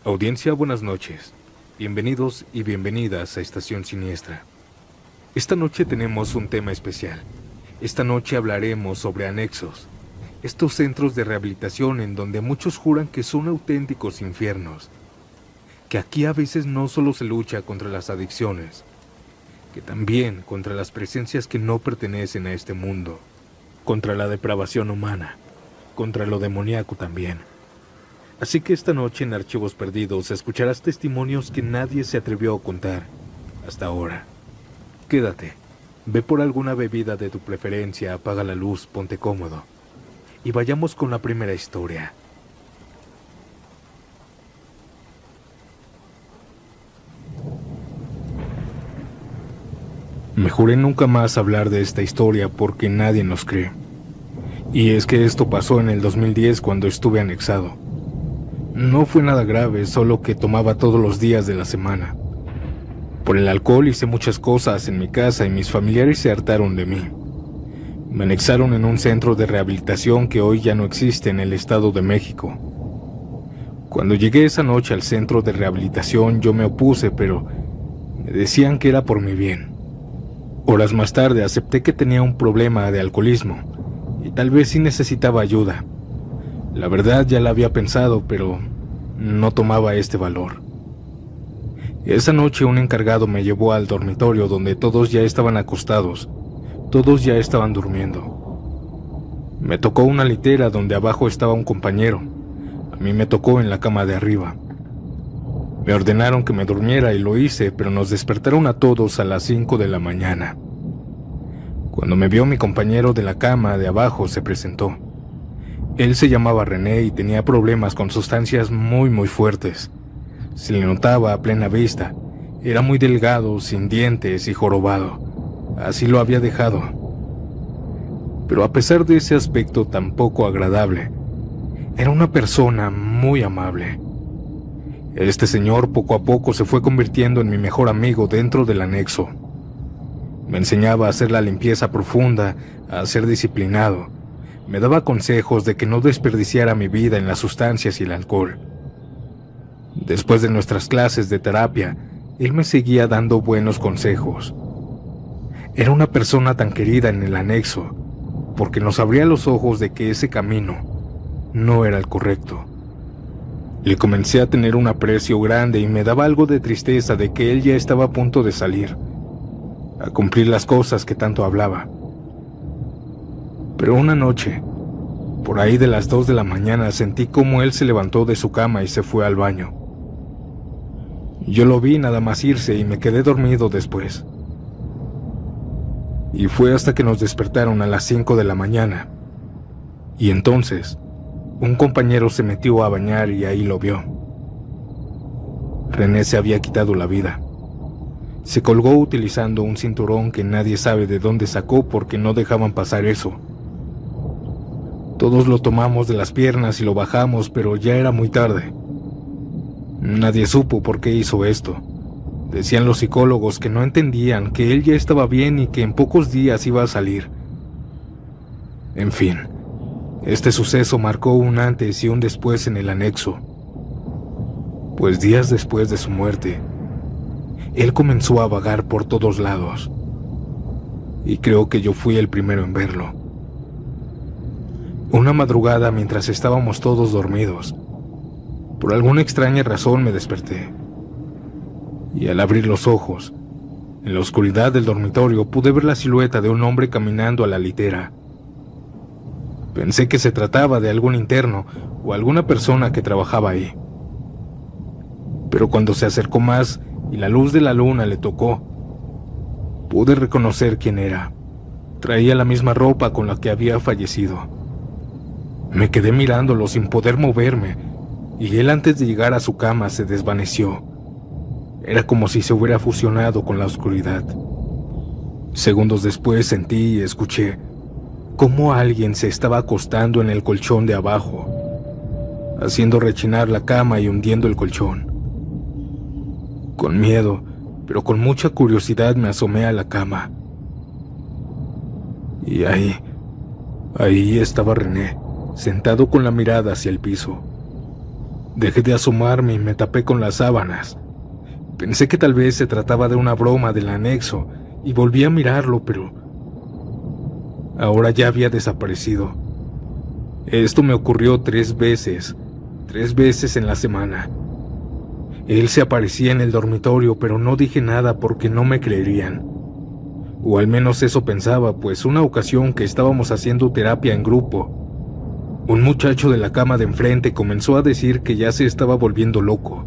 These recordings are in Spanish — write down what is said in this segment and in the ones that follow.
Audiencia, buenas noches. Bienvenidos y bienvenidas a Estación Siniestra. Esta noche tenemos un tema especial. Esta noche hablaremos sobre anexos, estos centros de rehabilitación en donde muchos juran que son auténticos infiernos, que aquí a veces no solo se lucha contra las adicciones, que también contra las presencias que no pertenecen a este mundo, contra la depravación humana, contra lo demoníaco también. Así que esta noche en Archivos Perdidos escucharás testimonios que nadie se atrevió a contar hasta ahora. Quédate, ve por alguna bebida de tu preferencia, apaga la luz, ponte cómodo y vayamos con la primera historia. Me juré nunca más hablar de esta historia porque nadie nos cree. Y es que esto pasó en el 2010 cuando estuve anexado. No fue nada grave, solo que tomaba todos los días de la semana. Por el alcohol hice muchas cosas en mi casa y mis familiares se hartaron de mí. Me anexaron en un centro de rehabilitación que hoy ya no existe en el Estado de México. Cuando llegué esa noche al centro de rehabilitación yo me opuse, pero me decían que era por mi bien. Horas más tarde acepté que tenía un problema de alcoholismo y tal vez sí necesitaba ayuda. La verdad ya la había pensado, pero no tomaba este valor. Esa noche un encargado me llevó al dormitorio donde todos ya estaban acostados, todos ya estaban durmiendo. Me tocó una litera donde abajo estaba un compañero, a mí me tocó en la cama de arriba. Me ordenaron que me durmiera y lo hice, pero nos despertaron a todos a las 5 de la mañana. Cuando me vio mi compañero de la cama de abajo se presentó. Él se llamaba René y tenía problemas con sustancias muy fuertes. Se le notaba a plena vista. Era muy delgado, sin dientes y jorobado. Así lo había dejado. Pero a pesar de ese aspecto tan poco agradable, era una persona muy amable. Este señor poco a poco se fue convirtiendo en mi mejor amigo dentro del anexo. Me enseñaba a hacer la limpieza profunda, a ser disciplinado. Me daba consejos de que no desperdiciara mi vida en las sustancias y el alcohol. Después de nuestras clases de terapia, él me seguía dando buenos consejos. Era una persona tan querida en el anexo, porque nos abría los ojos de que ese camino no era el correcto. Le comencé a tener un aprecio grande y me daba algo de tristeza de que él ya estaba a punto de salir, a cumplir las cosas que tanto hablaba. Pero una noche, por ahí de las 2 de la mañana, sentí como él se levantó de su cama y se fue al baño. Yo lo vi nada más irse y me quedé dormido después. Y fue hasta que nos despertaron a las 5 de la mañana. Y entonces, un compañero se metió a bañar y ahí lo vio. René se había quitado la vida. Se colgó utilizando un cinturón que nadie sabe de dónde sacó porque no dejaban pasar eso. Todos lo tomamos de las piernas y lo bajamos, pero ya era muy tarde. Nadie supo por qué hizo esto. Decían los psicólogos que no entendían, que él ya estaba bien y que en pocos días iba a salir. En fin, este suceso marcó un antes y un después en el anexo. Pues días después de su muerte, él comenzó a vagar por todos lados. Y creo que yo fui el primero en verlo. Una madrugada, mientras estábamos todos dormidos, por alguna extraña razón me desperté. Y al abrir los ojos, en la oscuridad del dormitorio pude ver la silueta de un hombre caminando a la litera. Pensé que se trataba de algún interno o alguna persona que trabajaba ahí. Pero cuando se acercó más y la luz de la luna le tocó, pude reconocer quién era. Traía la misma ropa con la que había fallecido. Me quedé mirándolo sin poder moverme, y él antes de llegar a su cama se desvaneció. Era como si se hubiera fusionado con la oscuridad. Segundos después sentí y escuché cómo alguien se estaba acostando en el colchón de abajo, haciendo rechinar la cama y hundiendo el colchón. Con miedo, pero con mucha curiosidad me asomé a la cama. Y ahí estaba René, sentado con la mirada hacia el piso. Dejé de asomarme y me tapé con las sábanas. Pensé que tal vez se trataba de una broma del anexo y volví a mirarlo, pero ahora ya había desaparecido. Esto me ocurrió 3 veces en la semana. Él se aparecía en el dormitorio, pero no dije nada porque no me creerían. O al menos eso pensaba, pues una ocasión que estábamos haciendo terapia en grupo, un muchacho de la cama de enfrente comenzó a decir que ya se estaba volviendo loco,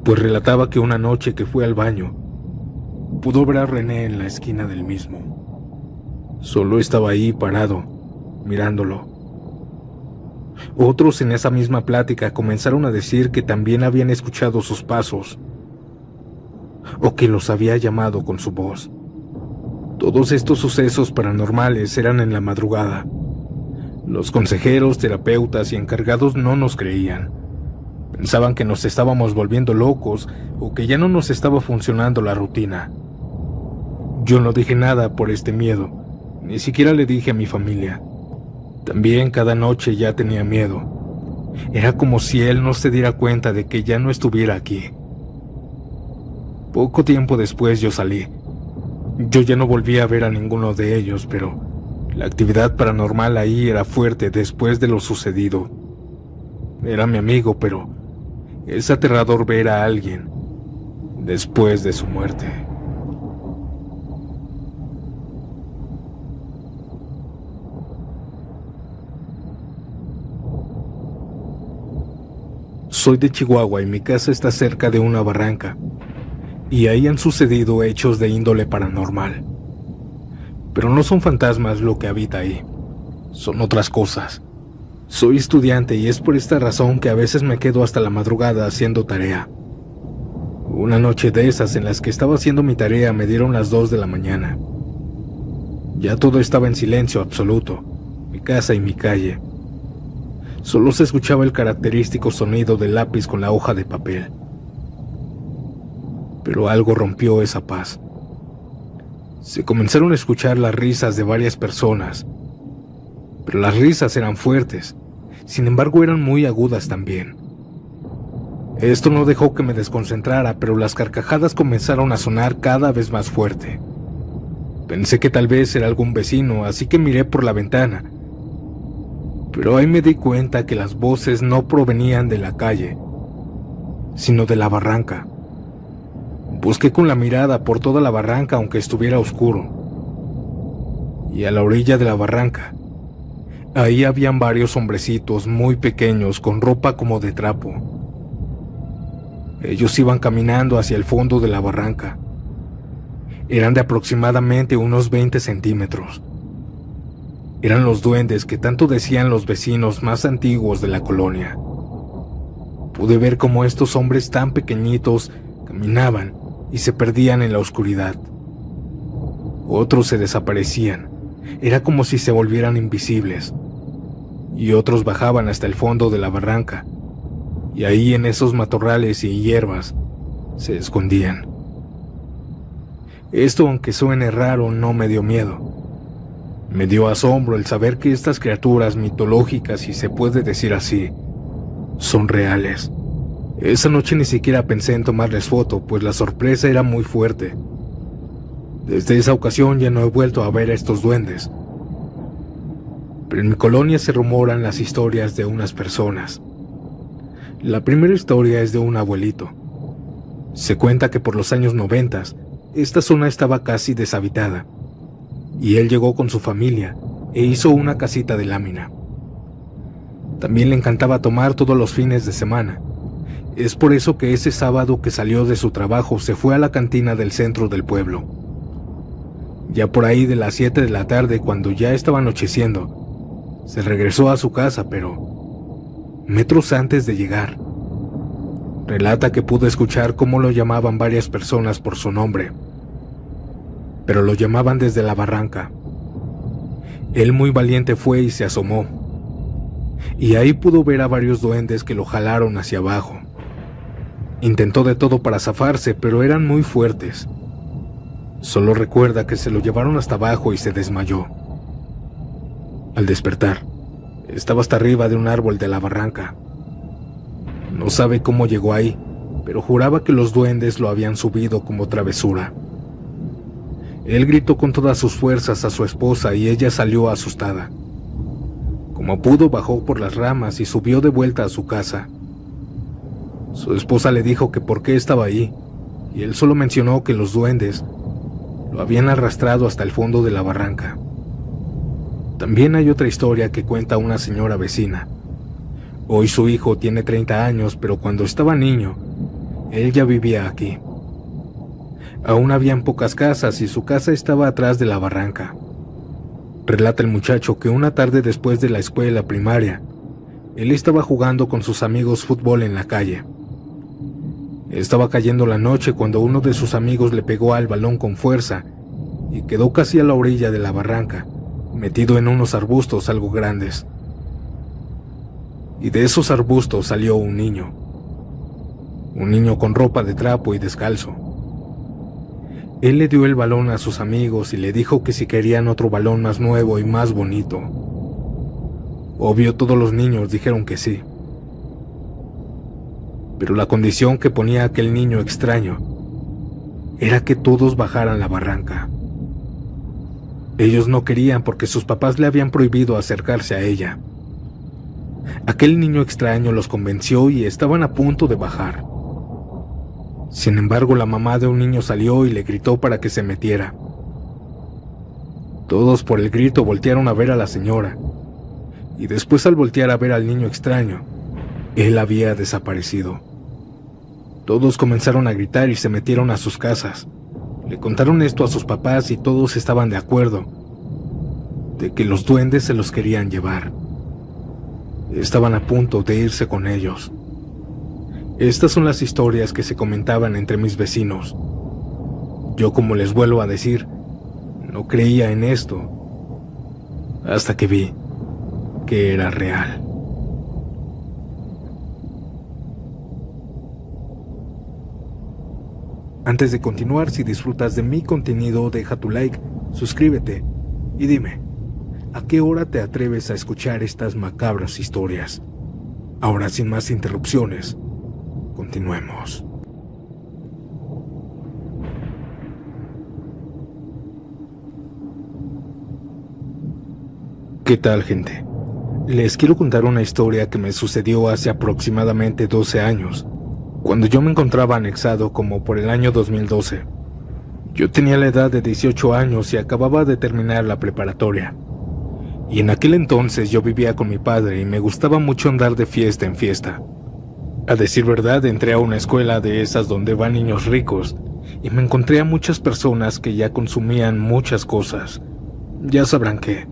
pues relataba que una noche que fue al baño, pudo ver a René en la esquina del mismo. Solo estaba ahí parado, mirándolo. Otros en esa misma plática comenzaron a decir que también habían escuchado sus pasos, o que los había llamado con su voz. Todos estos sucesos paranormales eran en la madrugada. Los consejeros, terapeutas y encargados no nos creían. Pensaban que nos estábamos volviendo locos o que ya no nos estaba funcionando la rutina. Yo no dije nada por este miedo, ni siquiera le dije a mi familia. También cada noche ya tenía miedo. Era como si él no se diera cuenta de que ya no estuviera aquí. Poco tiempo después yo salí. Yo ya no volví a ver a ninguno de ellos, pero la actividad paranormal ahí era fuerte después de lo sucedido. Era mi amigo, pero es aterrador ver a alguien después de su muerte. Soy de Chihuahua y mi casa está cerca de una barranca, y ahí han sucedido hechos de índole paranormal. Pero no son fantasmas lo que habita ahí, son otras cosas. Soy estudiante y es por esta razón que a veces me quedo hasta la madrugada haciendo tarea. Una noche de esas en las que estaba haciendo mi tarea me dieron las 2 de la mañana. Ya todo estaba en silencio absoluto, mi casa y mi calle. Solo se escuchaba el característico sonido del lápiz con la hoja de papel. Pero algo rompió esa paz. Se comenzaron a escuchar las risas de varias personas, pero las risas eran fuertes, sin embargo eran muy agudas también. Esto no dejó que me desconcentrara, pero las carcajadas comenzaron a sonar cada vez más fuerte. Pensé que tal vez era algún vecino, así que miré por la ventana, pero ahí me di cuenta que las voces no provenían de la calle, sino de la barranca. Busqué con la mirada por toda la barranca aunque estuviera oscuro. Y a la orilla de la barranca, ahí habían varios hombrecitos muy pequeños con ropa como de trapo. Ellos iban caminando hacia el fondo de la barranca. Eran de aproximadamente unos 20 centímetros. Eran los duendes que tanto decían los vecinos más antiguos de la colonia. Pude ver cómo estos hombres tan pequeñitos caminaban y se perdían en la oscuridad. Otros se desaparecían, era como si se volvieran invisibles, y otros bajaban hasta el fondo de la barranca, y ahí en esos matorrales y hierbas se escondían. Esto, aunque suene raro, no me dio miedo. Me dio asombro el saber que estas criaturas mitológicas, si se puede decir así, son reales. Esa noche ni siquiera pensé en tomarles foto, pues la sorpresa era muy fuerte. Desde esa ocasión ya no he vuelto a ver a estos duendes. Pero en mi colonia se rumoran las historias de unas personas. La primera historia es de un abuelito. Se cuenta que por los años 90, esta zona estaba casi deshabitada, y él llegó con su familia e hizo una casita de lámina. También le encantaba tomar todos los fines de semana. Es por eso que ese sábado que salió de su trabajo se fue a la cantina del centro del pueblo. Ya por ahí de las 7 de la tarde, cuando ya estaba anocheciendo, se regresó a su casa, pero metros antes de llegar, relata que pudo escuchar cómo lo llamaban varias personas por su nombre, pero lo llamaban desde la barranca. Él muy valiente fue y se asomó, y ahí pudo ver a varios duendes que lo jalaron hacia abajo. Intentó de todo para zafarse, pero eran muy fuertes. Solo recuerda que se lo llevaron hasta abajo y se desmayó. Al despertar, estaba hasta arriba de un árbol de la barranca. No sabe cómo llegó ahí, pero juraba que los duendes lo habían subido como travesura. Él gritó con todas sus fuerzas a su esposa y ella salió asustada. Como pudo, bajó por las ramas y subió de vuelta a su casa. Su esposa le dijo que por qué estaba ahí, y él solo mencionó que los duendes lo habían arrastrado hasta el fondo de la barranca. También hay otra historia que cuenta una señora vecina. Hoy su hijo tiene 30 años, pero cuando estaba niño, él ya vivía aquí. Aún habían pocas casas y su casa estaba atrás de la barranca. Relata el muchacho que una tarde después de la escuela primaria, él estaba jugando con sus amigos fútbol en la calle. Estaba cayendo la noche cuando uno de sus amigos le pegó al balón con fuerza y quedó casi a la orilla de la barranca, metido en unos arbustos algo grandes. Y de esos arbustos salió un niño con ropa de trapo y descalzo. Él le dio el balón a sus amigos y le dijo que si querían otro balón más nuevo y más bonito. Obvio, todos los niños dijeron que sí. Pero la condición que ponía aquel niño extraño era que todos bajaran la barranca. Ellos no querían porque sus papás le habían prohibido acercarse a ella. Aquel niño extraño los convenció y estaban a punto de bajar. Sin embargo, la mamá de un niño salió y le gritó para que se metiera. Todos por el grito voltearon a ver a la señora, y después al voltear a ver al niño extraño, él había desaparecido. Todos comenzaron a gritar y se metieron a sus casas. Le contaron esto a sus papás y todos estaban de acuerdo de que los duendes se los querían llevar. Estaban a punto de irse con ellos. Estas son las historias que se comentaban entre mis vecinos. Yo, como les vuelvo a decir, no creía en esto hasta que vi que era real. Antes de continuar, si disfrutas de mi contenido, deja tu like, suscríbete y dime, ¿a qué hora te atreves a escuchar estas macabras historias? Ahora, sin más interrupciones, continuemos. ¿Qué tal, gente? Les quiero contar una historia que me sucedió hace aproximadamente 12 años, cuando yo me encontraba anexado como por el año 2012. Yo tenía la edad de 18 años y acababa de terminar la preparatoria. Y en aquel entonces yo vivía con mi padre y me gustaba mucho andar de fiesta en fiesta. A decir verdad, entré a una escuela de esas donde van niños ricos y me encontré a muchas personas que ya consumían muchas cosas. Ya sabrán qué.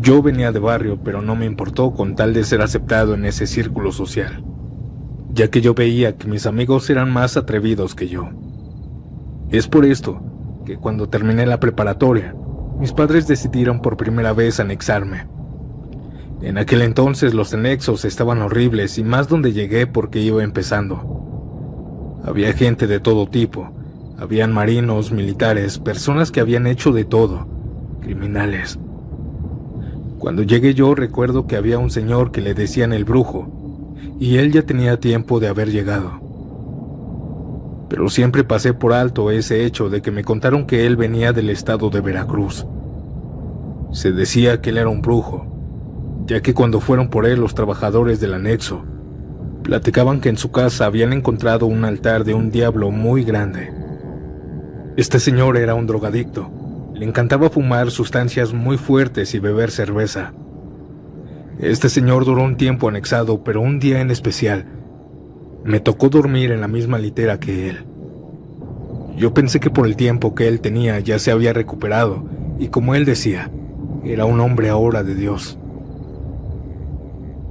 Yo venía de barrio, pero no me importó con tal de ser aceptado en ese círculo social, ya que yo veía que mis amigos eran más atrevidos que yo. Es por esto que cuando terminé la preparatoria, mis padres decidieron por primera vez anexarme. En aquel entonces los anexos estaban horribles y más donde llegué porque iba empezando. Había gente de todo tipo, habían marinos, militares, personas que habían hecho de todo, criminales. Cuando llegué yo recuerdo que había un señor que le decían el brujo, y él ya tenía tiempo de haber llegado. Pero siempre pasé por alto ese hecho de que me contaron que él venía del estado de Veracruz. Se decía que él era un brujo, ya que cuando fueron por él los trabajadores del anexo, platicaban que en su casa habían encontrado un altar de un diablo muy grande. Este señor era un drogadicto, le encantaba fumar sustancias muy fuertes y beber cerveza. Este señor duró un tiempo anexado, pero un día en especial, me tocó dormir en la misma litera que él. Yo pensé que por el tiempo que él tenía ya se había recuperado, y como él decía, era un hombre ahora de Dios.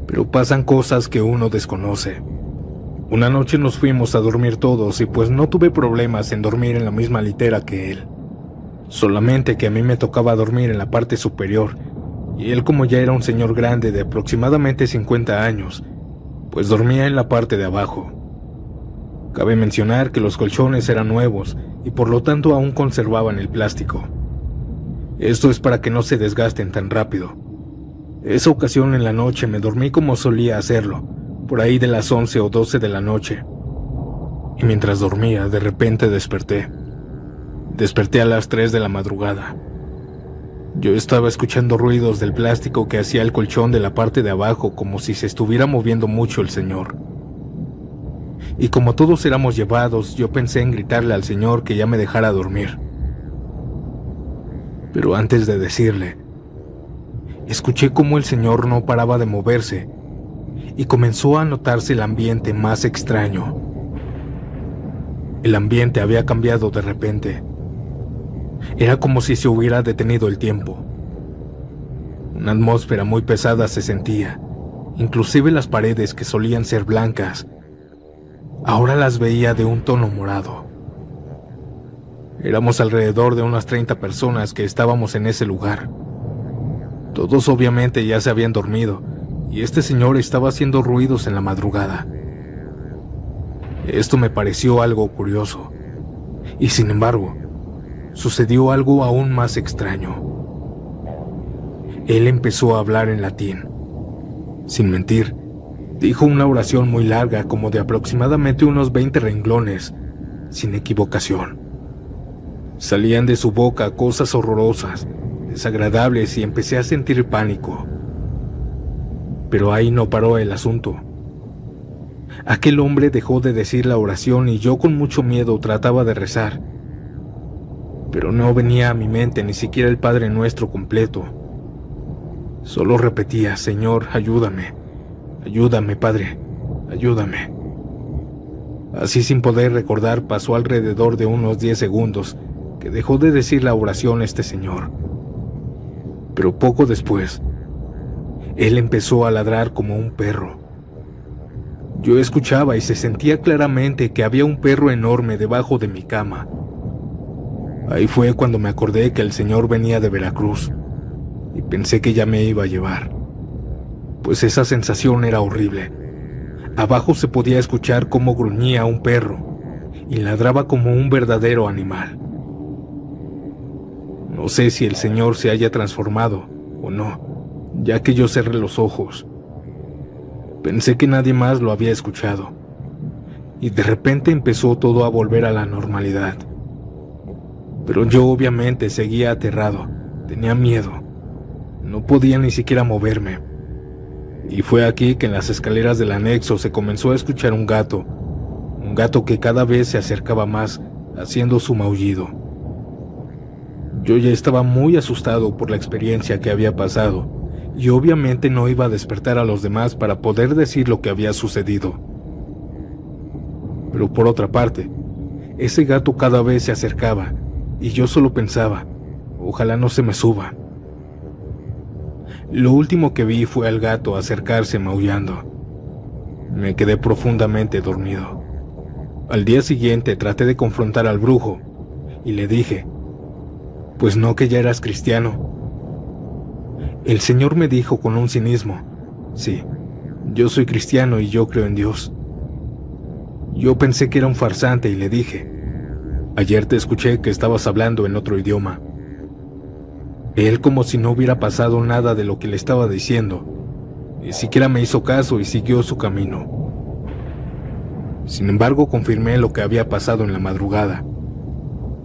Pero pasan cosas que uno desconoce. Una noche nos fuimos a dormir todos y pues no tuve problemas en dormir en la misma litera que él. Solamente que a mí me tocaba dormir en la parte superior, y él, como ya era un señor grande de aproximadamente 50 años, pues dormía en la parte de abajo. Cabe mencionar que los colchones eran nuevos y por lo tanto aún conservaban el plástico. Esto es para que no se desgasten tan rápido. Esa ocasión en la noche me dormí como solía hacerlo, por ahí de las 11 o 12 de la noche. Y mientras dormía, de repente desperté. Desperté a las 3 de la madrugada. Yo estaba escuchando ruidos del plástico que hacía el colchón de la parte de abajo, como si se estuviera moviendo mucho el señor. Y como todos éramos llevados, yo pensé en gritarle al señor que ya me dejara dormir. Pero antes de decirle, escuché cómo el señor no paraba de moverse y comenzó a notarse el ambiente más extraño. El ambiente había cambiado de repente. Era como si se hubiera detenido el tiempo. Una atmósfera muy pesada se sentía. Inclusive las paredes, que solían ser blancas, ahora las veía de un tono morado. Éramos alrededor de unas 30 personas que estábamos en ese lugar. Todos obviamente ya se habían dormido, y este señor estaba haciendo ruidos en la madrugada. Esto me pareció algo curioso, y sin embargo, sucedió algo aún más extraño. Él empezó a hablar en latín. Sin mentir, dijo una oración muy larga, como de aproximadamente unos 20 renglones, sin equivocación. Salían de su boca cosas horrorosas, desagradables, y empecé a sentir pánico. Pero ahí no paró el asunto. Aquel hombre dejó de decir la oración y yo con mucho miedo trataba de rezar. Pero no venía a mi mente ni siquiera el Padre Nuestro completo. Solo repetía: Señor, ayúdame, ayúdame, Padre, ayúdame. Así, sin poder recordar, pasó alrededor de unos 10 segundos que dejó de decir la oración este señor. Pero poco después, él empezó a ladrar como un perro. Yo escuchaba y se sentía claramente que había un perro enorme debajo de mi cama. Ahí fue cuando me acordé que el señor venía de Veracruz y pensé que ya me iba a llevar, pues esa sensación era horrible. Abajo se podía escuchar cómo gruñía un perro y ladraba como un verdadero animal. No sé si el señor se haya transformado o no, ya que yo cerré los ojos. Pensé que nadie más lo había escuchado, y de repente empezó todo a volver a la normalidad. Pero yo obviamente seguía aterrado, tenía miedo, no podía ni siquiera moverme. Y fue aquí que en las escaleras del anexo se comenzó a escuchar un gato que cada vez se acercaba más, haciendo su maullido. Yo ya estaba muy asustado por la experiencia que había pasado, y obviamente no iba a despertar a los demás para poder decir lo que había sucedido. Pero por otra parte, ese gato cada vez se acercaba, y yo solo pensaba: ojalá no se me suba. Lo último que vi fue al gato acercarse maullando. Me quedé profundamente dormido. Al día siguiente traté de confrontar al brujo, y le dije: pues no, que ya eras cristiano. El señor me dijo con un cinismo: sí, yo soy cristiano y yo creo en Dios. Yo pensé que era un farsante y le dije: ayer te escuché que estabas hablando en otro idioma. Él, como si no hubiera pasado nada de lo que le estaba diciendo, ni siquiera me hizo caso y siguió su camino. Sin embargo, confirmé lo que había pasado en la madrugada.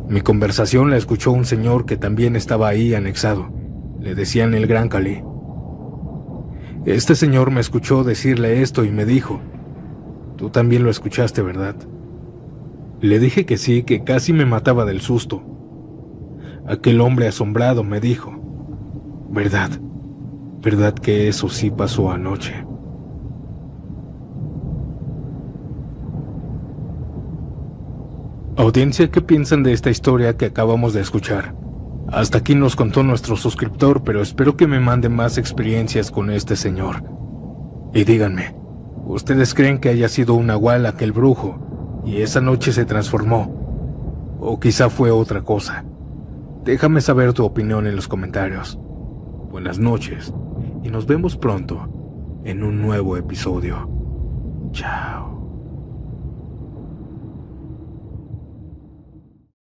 Mi conversación la escuchó un señor que también estaba ahí anexado. Le decían el Gran Cali. Este señor me escuchó decirle esto y me dijo: tú también lo escuchaste, ¿verdad? Le dije que sí, que casi me mataba del susto. Aquel hombre asombrado me dijo: ¿verdad? ¿Verdad que eso sí pasó anoche? Audiencia, ¿qué piensan de esta historia que acabamos de escuchar? Hasta aquí nos contó nuestro suscriptor, pero espero que me manden más experiencias con este señor. Y díganme, ¿ustedes creen que haya sido un nahual aquel brujo y esa noche se transformó? ¿O quizá fue otra cosa? Déjame saber tu opinión en los comentarios. Buenas noches y nos vemos pronto en un nuevo episodio. Chao.